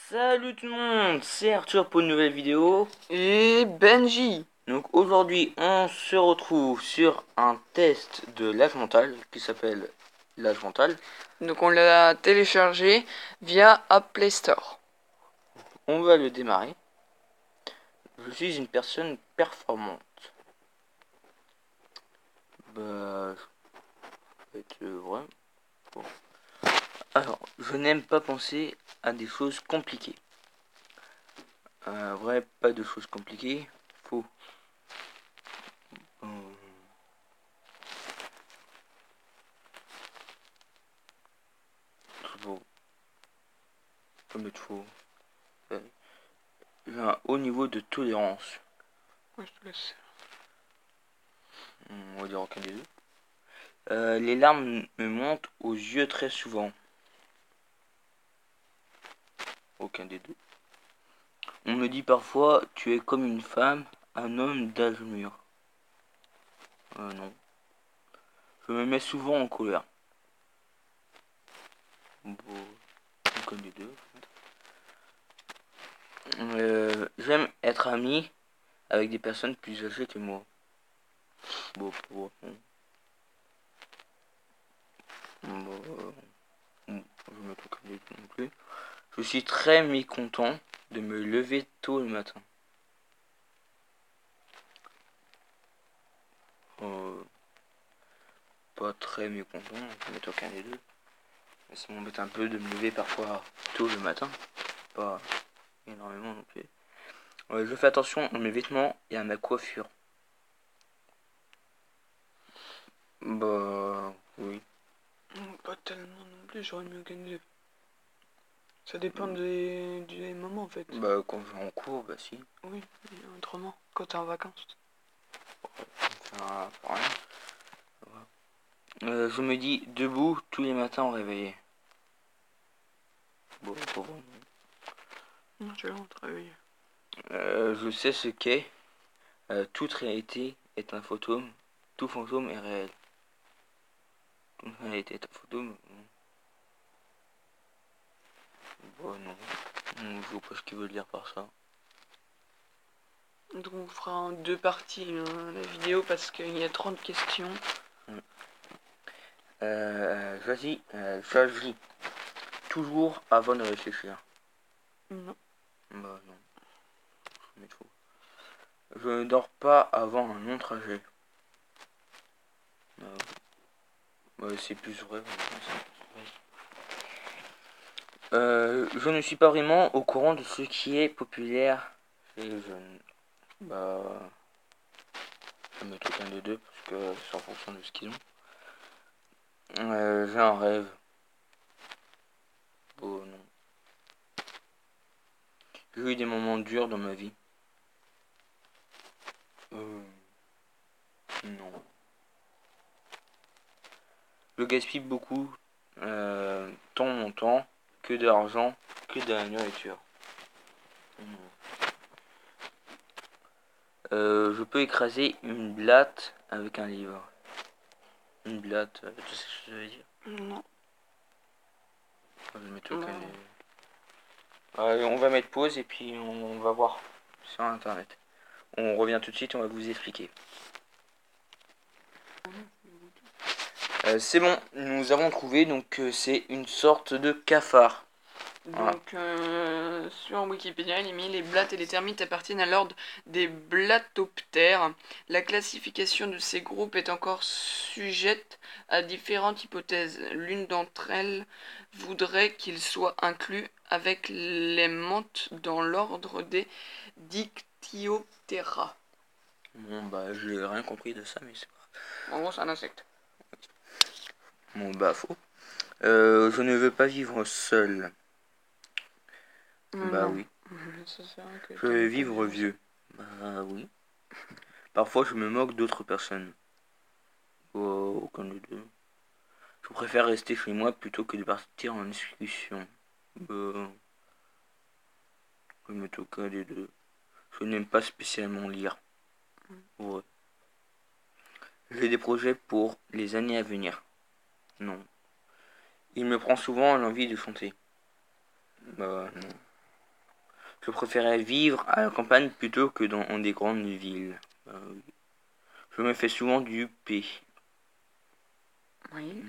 Salut tout le monde, c'est Arthur pour une nouvelle vidéo. Et Benji. Donc aujourd'hui on se retrouve sur un test de l'âge mental qui s'appelle l'âge mental. Donc on l'a téléchargé via App Play Store. On va le démarrer. Je suis une personne performante. Bah, ça va être vrai. Bon. Alors, je n'aime pas penser à des choses compliquées. Vrai, pas de choses compliquées. Faux. Faux. Pas mettre faux. J'ai un haut niveau de tolérance. Ouais, je te laisse. On va dire aucun des deux. Les larmes me montent aux yeux très souvent. Aucun des deux. On me dit parfois, tu es comme une femme, un homme d'âge mûr. Non. Je me mets souvent en colère. Bon, aucun des deux. J'aime être ami avec des personnes plus âgées que moi. Bon, je me aucun des deux non plus. Je suis très mécontent de me lever tôt le matin. Pas très mécontent, je mets aucun des deux. Mais ça m'embête un peu de me lever parfois tôt le matin. Pas énormément non plus. Je fais attention à mes vêtements et à ma coiffure. Bah oui. Pas tellement non plus, j'aurais mieux aucun des deux. Ça dépend des moments en fait. Bah quand je vais en cours, bah si. Oui, mais autrement, quand t'es en vacances. Rien. Je me dis debout tous les matins au réveil. Bon, pas vraiment. Non, tu vas te réveiller. Je sais ce qu'est. Toute réalité est un fantôme. Tout fantôme est réel. Toute réalité est un fantôme. Bon, non. Je vois pas ce qu'il veut dire par ça. Donc on fera en deux parties la vidéo parce qu'il y a 30 questions. J'agis toujours avant de réfléchir. Non. Bah non, mais trop. Je ne dors pas avant un long trajet. C'est plus vrai. Je ne suis pas vraiment au courant de ce qui est populaire chez les jeunes. Bah, je vais mettre aucun des deux parce que c'est en fonction de ce qu'ils ont. J'ai un rêve. Oh non. J'ai eu des moments durs dans ma vie. Non. Je gaspille beaucoup tant mon temps que de l'argent que de la nourriture. Je peux écraser une blatte avec un livre. Une blatte, tu sais ce que ça veut dire? Non. Je vais mettre aucun des... on va mettre pause et puis on va voir sur internet. On revient tout de suite, on va vous expliquer. C'est bon, nous avons trouvé, donc c'est une sorte de cafard. Donc, sur Wikipédia, il est mis les blattes et les termites appartiennent à l'ordre des blattoptères. La classification de ces groupes est encore sujette à différentes hypothèses. L'une d'entre elles voudrait qu'ils soient inclus avec les menthes dans l'ordre des Dictyoptera. Bon bah j'ai rien compris de ça mais c'est pas... En gros, c'est un insecte. Bon bah faux. Je ne veux pas vivre seul. Bah Non. oui. Ça sert à rien que Je veux t'aimes pas vivre vieux. Bah oui. Parfois je me moque d'autres personnes. Oh, aucun des deux. Je préfère rester chez moi plutôt que de partir en discussion. Bah, je vais mettre aucun des deux. Je n'aime pas spécialement lire. Ouais. J'ai des projets pour les années à venir. Non. Il me prend souvent l'envie de chanter. Bah non. Je préférais vivre à la campagne plutôt que dans des grandes villes. Oui. Je me fais souvent du P. Oui.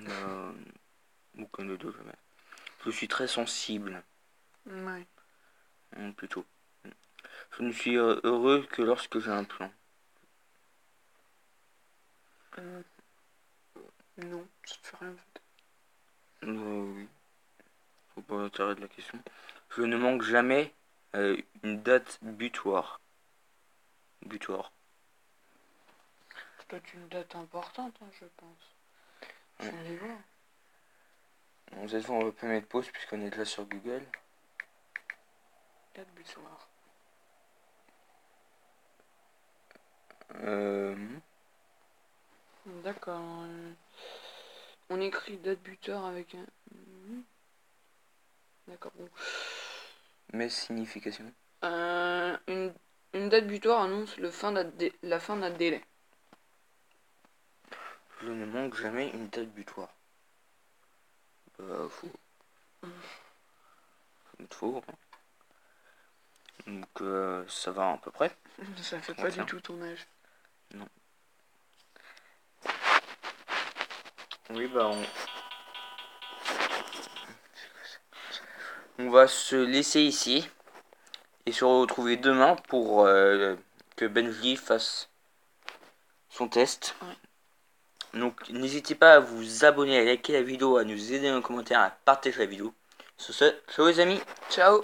Aucun de deux, jamais. Je suis très sensible. Ouais. Plutôt. Je ne suis heureux que lorsque j'ai un plan. Non, ça te fait rien en fait. Oui. Faut pas l'intérêt de la question. Je ne manque jamais une date butoir. Butoir. C'est une date importante, hein, je pense. Je vais aller voir. Cette fois, on va pas mettre pause puisqu'on est déjà sur Google. Date butoir. D'accord. On écrit date butoir avec un. D'accord. Bon. Mais signification. Une date butoir annonce la fin d'un délai. Je ne manque jamais une date butoir. Faux. Faux. Donc ça va à peu près. Ça fait pas du tout ton âge. Non. Oui, bah on va se laisser ici et se retrouver demain pour que Benji fasse son test. Ouais. Donc n'hésitez pas à vous abonner, à liker la vidéo, à nous aider dans les commentaires, à partager la vidéo. Sur ce, ciao les amis. Ciao.